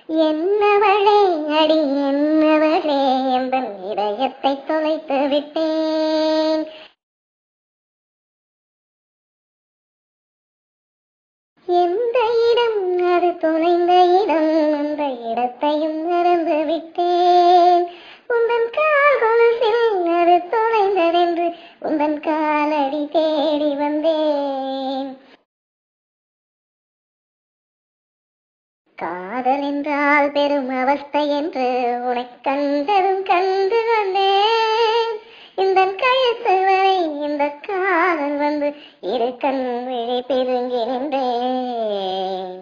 என்னவளே அடி என்னவளே எந்தன் இதயத்தை தொலைத்து விட்டேன். எந்த இடம் அது தொலைந்த இடம், அந்த இடத்தையும் மறந்து விட்டேன். உந்தன் கால்கொலுசில் அது தொலைந்ததென்று உந்தன் காலடி தேடி வந்தேன். காதல் என்றால் பெரும் அவஸ்தை என்று உனக்கு கண்டதும் கண்டு வந்தேன். இந்த கழுத்து வரை இந்த காதல் வந்து இரு கண் விழி பிதுங்கி நின்றேன்.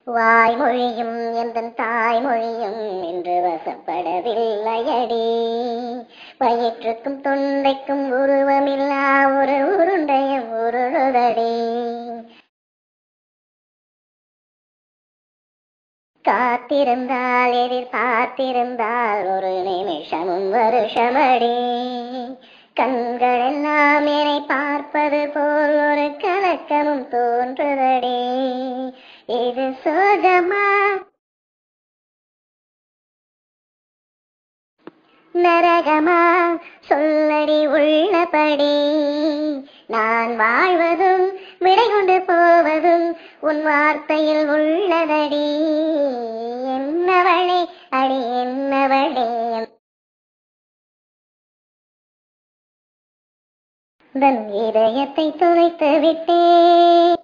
வாய்மொழியும் எந்தன் தாய்மொழியும் என்று வசப்படவில்லையடி. வயிற்றுக்கும் தொண்டைக்கும் உருவமில்லா ஒரு உருண்டையும் உருளுதடி. காத்திருந்தால் எதிர்பார்த்திருந்தால் ஒரு நிமிஷமும் வருஷமடி. கண்களெல்லாம் என்னை பார்ப்பது போல் ஒரு கலக்கமும் தோன்றுதடி. இது சோகமா நரகமா சொல்லடி உள்ளபடி. நான் வாழ்வதும் விடை கொண்டு போவதும் உன் வார்த்தையில் உள்ளதடி. என்னவளே அடி என்னவளே தன் இதயத்தை துளைத்து விட்டேன்.